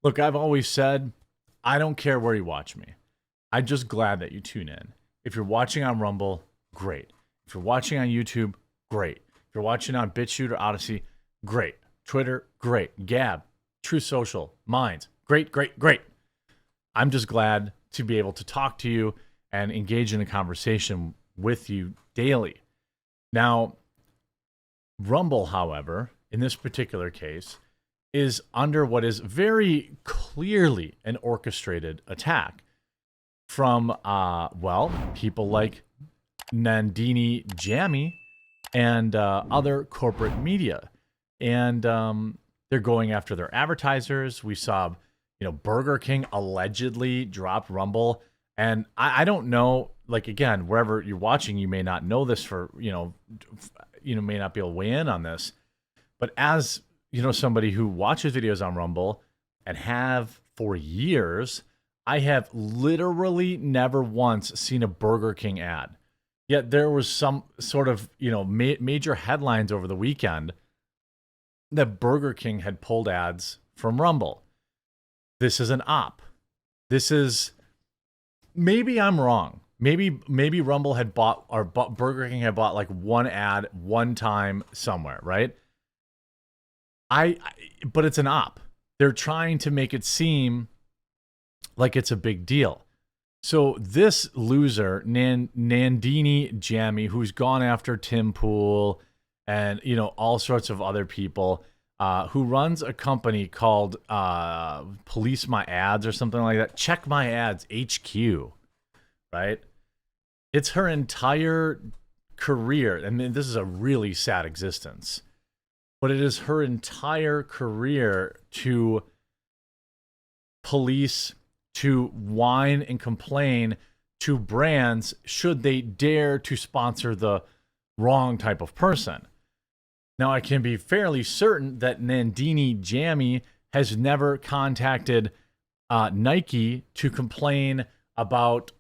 Look, I've always said I don't care where you watch me. I'm just glad that you tune in. If you're watching on Rumble, great. If you're watching on YouTube, great. If you're watching on BitChute or Odyssey, great. Twitter, great. Gab, True Social, Minds, great, great, great. I'm just glad to be able to talk to you and engage in a conversation with you daily. Now, Rumble, however, in this particular case, is under what is very clearly an orchestrated attack from, people like Nandini Jammy and other corporate media. And they're going after their advertisers. We saw, Burger King allegedly dropped Rumble. And I don't know, like, again, wherever you're watching, you may not know this may not be able to weigh in on this. But as, somebody who watches videos on Rumble and have for years, I have literally never once seen a Burger King ad. Yet there was some sort of, major headlines over the weekend that Burger King had pulled ads from Rumble. This is an op. This is, maybe I'm wrong. Maybe Rumble had bought, or Burger King had bought like one ad one time somewhere, right? But it's an op. They're trying to make it seem like it's a big deal. So this loser, Nandini Jammy, who's gone after Tim Pool and, all sorts of other people, who runs a company called Police My Ads or something like that. Check My Ads HQ, right? It's her entire career. I mean, this is a really sad existence, but it is her entire career to police, to whine and complain to brands should they dare to sponsor the wrong type of person. Now, I can be fairly certain that Nandini Jammy has never contacted Nike to complain about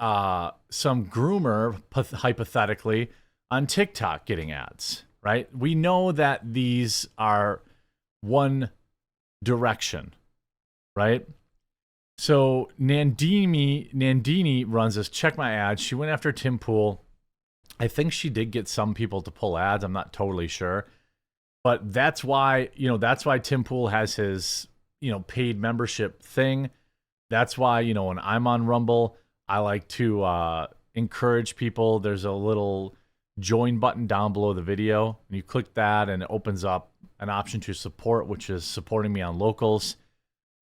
some groomer, hypothetically, on TikTok getting ads, right? We know that these are one direction, right? So Nandini runs this Check My Ads. She went after Tim Pool. I think she did get some people to pull ads. I'm not totally sure. But that's why Tim Pool has his, paid membership thing. That's why, when I'm on Rumble, I like to encourage people. There's a little join button down below the video. And you click that and it opens up an option to support, which is supporting me on Locals.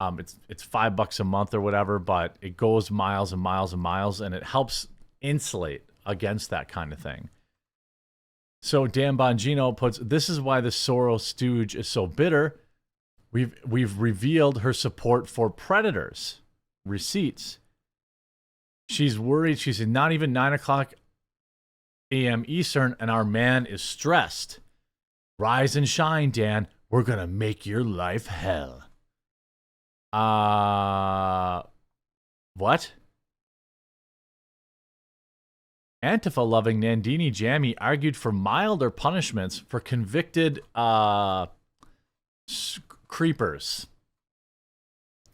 It's $5 a month or whatever, but it goes miles and miles and miles, and it helps insulate against that kind of thing. So Dan Bongino puts, this is why the Soros stooge is so bitter. We've revealed her support for predators. Receipts. She's worried. She's not even 9 o'clock a.m. Eastern, and our man is stressed. Rise and shine, Dan. We're going to make your life hell. What? Antifa-loving Nandini Jammy argued for milder punishments for convicted creepers,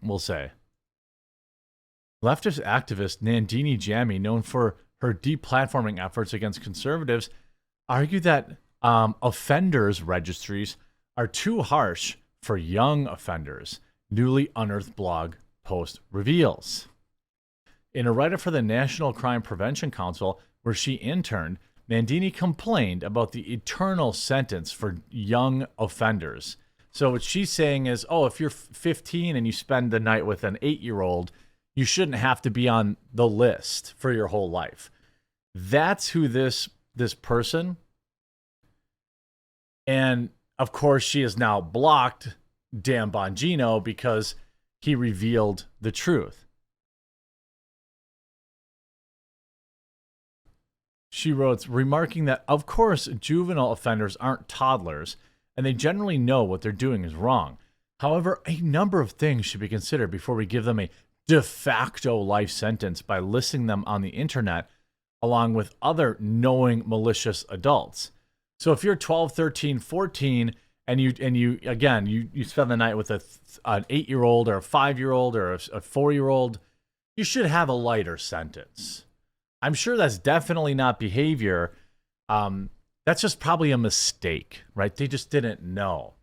we'll say. Leftist activist Nandini Jammy, known for her deplatforming efforts against conservatives, argued that offenders registries are too harsh for young offenders. Newly unearthed blog post reveals. In a write-up for the National Crime Prevention Council, where she interned, Nandini complained about the eternal sentence for young offenders. So what she's saying is, if you're 15 and you spend the night with an 8-year-old, you shouldn't have to be on the list for your whole life. That's who this person. And of course, she has now blocked Dan Bongino because he revealed the truth. She wrote, remarking that, of course, juvenile offenders aren't toddlers, and they generally know what they're doing is wrong. However, a number of things should be considered before we give them a de facto life sentence by listing them on the internet along with other knowing malicious adults. So if you're 12, 13, 14, and you again you spend the night with an 8-year-old or a 5-year-old or a 4-year-old, you should have a lighter sentence. I'm sure that's definitely not behavior. That's just probably a mistake, right? They just didn't know.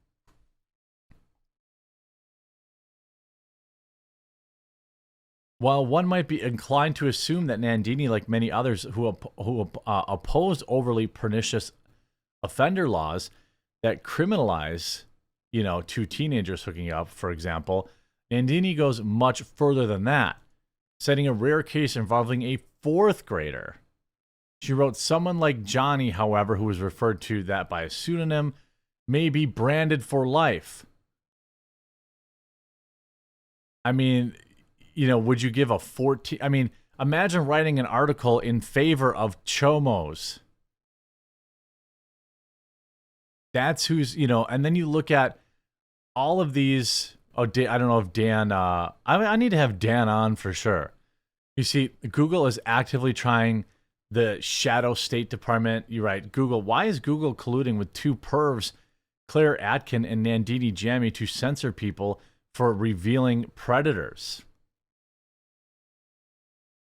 While one might be inclined to assume that Nandini, like many others who oppose overly pernicious offender laws that criminalize, two teenagers hooking up, for example, Nandini goes much further than that, citing a rare case involving a 4th grader. She wrote, someone like Johnny, however, who was referred to that by a pseudonym, may be branded for life. I mean, would you give a 14? I mean, imagine writing an article in favor of chomos. That's who's, and then you look at all of these. Oh, I don't know if Dan, I need to have Dan on for sure. You see, Google is actively trying the shadow State Department. You're right. Google. Why is Google colluding with 2 pervs, Claire Atkin and Nandini Jammy, to censor people for revealing predators?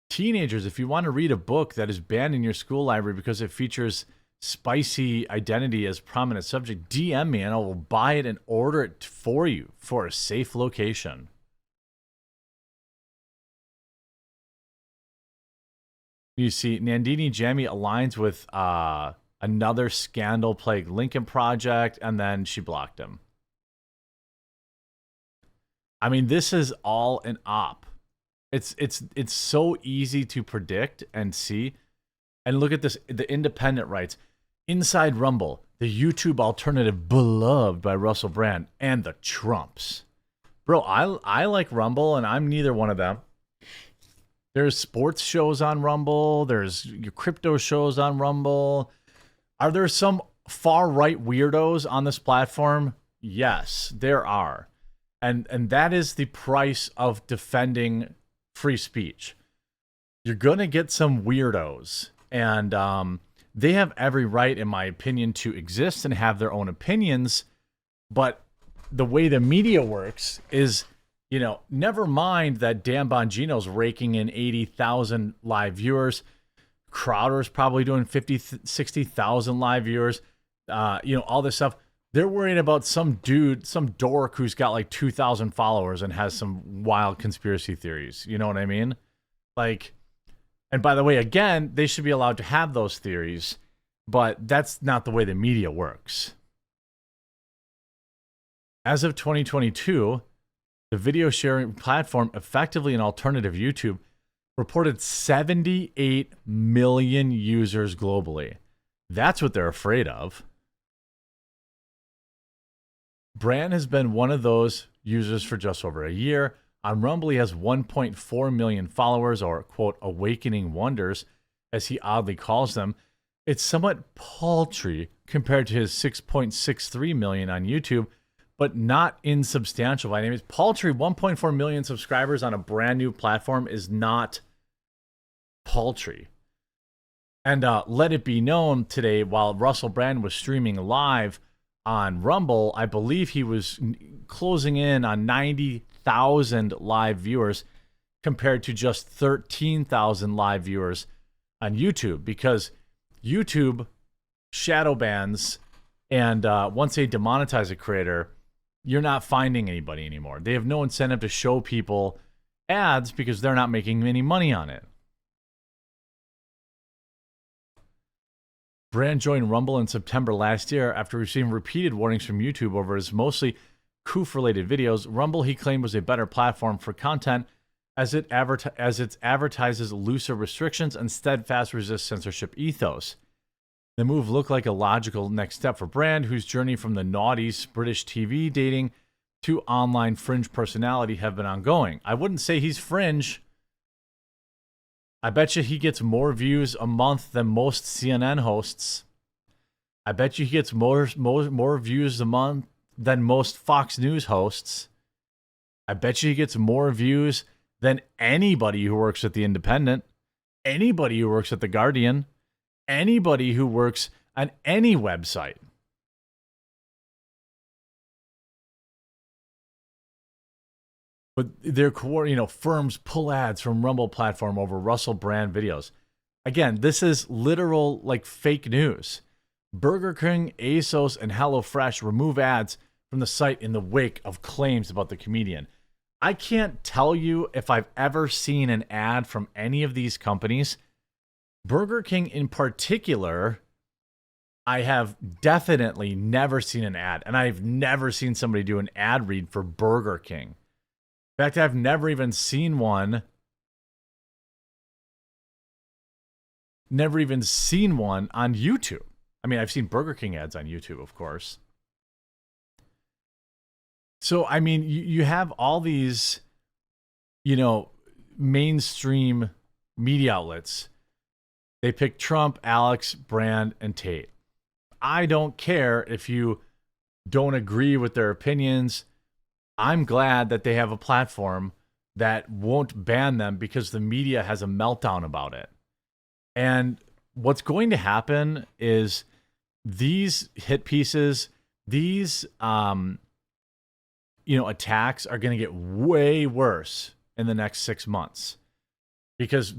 Teenagers, if you want to read a book that is banned in your school library because it features spicy identity as prominent subject, DM me and I will buy it and order it for you for a safe location. You see, Nandini Jammy aligns with another scandal-plagued Lincoln Project, and then she blocked him. I mean, this is all an op. It's so easy to predict and see. And look at this. The Independent writes, Inside Rumble, the YouTube alternative beloved by Russell Brand and the Trumps. Bro, I like Rumble, and I'm neither one of them. There's sports shows on Rumble. There's your crypto shows on Rumble. Are there some far-right weirdos on this platform? Yes, there are. And that is the price of defending free speech. You're going to get some weirdos. And they have every right, in my opinion, to exist and have their own opinions. But the way the media works is, never mind that Dan Bongino's raking in 80,000 live viewers. Crowder's probably doing 50, 60,000 live viewers. All this stuff. They're worried about some dude, some dork who's got like 2,000 followers and has some wild conspiracy theories. You know what I mean? Like, and by the way, again, they should be allowed to have those theories, but that's not the way the media works. As of 2022, the video sharing platform, effectively an alternative YouTube, reported 78 million users globally. That's what they're afraid of. Brand has been one of those users for just over a year. On Rumble, he has 1.4 million followers, or, quote, awakening wonders, as he oddly calls them. It's somewhat paltry compared to his 6.63 million on YouTube, but not insubstantial by any means. Paltry, 1.4 million subscribers on a brand new platform is not paltry. And let it be known today, while Russell Brand was streaming live on Rumble, I believe he was closing in on 90,000 live viewers compared to just 13,000 live viewers on YouTube, because YouTube shadow bans, and once they demonetize a creator, you're not finding anybody anymore. They have no incentive to show people ads because they're not making any money on it. Brand joined Rumble in September last year after receiving repeated warnings from YouTube over his mostly COOF-related videos. Rumble, he claimed, was a better platform for content as it advertises looser restrictions and steadfast resist censorship ethos. The move looked like a logical next step for Brand, whose journey from the naughties British TV dating to online fringe personality have been ongoing. I wouldn't say he's fringe. I bet you he gets more views a month than most CNN hosts. I bet you he gets more views a month than most Fox News hosts. I bet you he gets more views than anybody who works at The Independent, anybody who works at The Guardian, anybody who works on any website. But firms pull ads from Rumble platform over Russell Brand videos. Again, this is literal like fake news. Burger King, ASOS, and HelloFresh remove ads from the site in the wake of claims about the comedian. I can't tell you if I've ever seen an ad from any of these companies. Burger King in particular, I have definitely never seen an ad, and I've never seen somebody do an ad read for Burger King. In fact, I've never even seen one. Never even seen one on YouTube. I mean, I've seen Burger King ads on YouTube, of course. So, I mean, you have all these, mainstream media outlets. They pick Trump, Alex, Brand, and Tate. I don't care if you don't agree with their opinions. I'm glad that they have a platform that won't ban them because the media has a meltdown about it. And what's going to happen is these hit pieces, these attacks are going to get way worse in the next 6 months because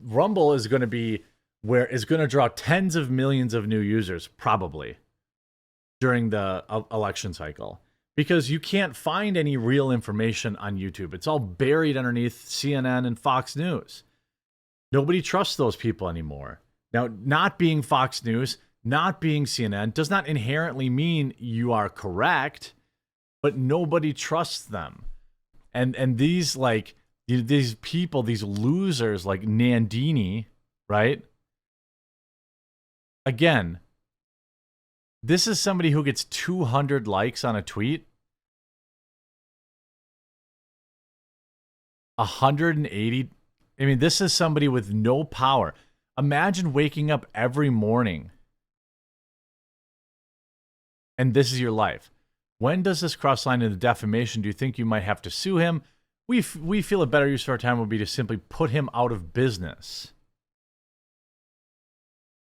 Rumble is going to be where it's going to draw tens of millions of new users probably during the election cycle, because you can't find any real information on YouTube. It's all buried underneath CNN and Fox News. Nobody trusts those people anymore. Now, not being Fox News, not being CNN does not inherently mean you are correct, but nobody trusts them. And these these people, these losers like Nandini, right? Again, this is somebody who gets 200 likes on a tweet, 180. I mean, this is somebody with no power. Imagine waking up every morning and this is your life. When does this cross line into defamation? Do you think you might have to sue him? We feel a better use of our time would be to simply put him out of business.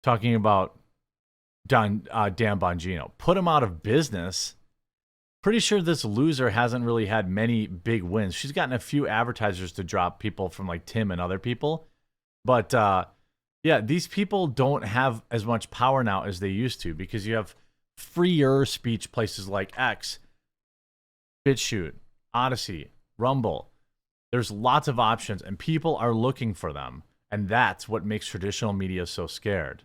Talking about Dan Bongino. Put him out of business. Pretty sure this loser hasn't really had many big wins. She's gotten a few advertisers to drop people from like Tim and other people. But yeah, these people don't have as much power now as they used to because you have freer speech places like X, BitChute, Odyssey, Rumble. There's lots of options and people are looking for them. And that's what makes traditional media so scared.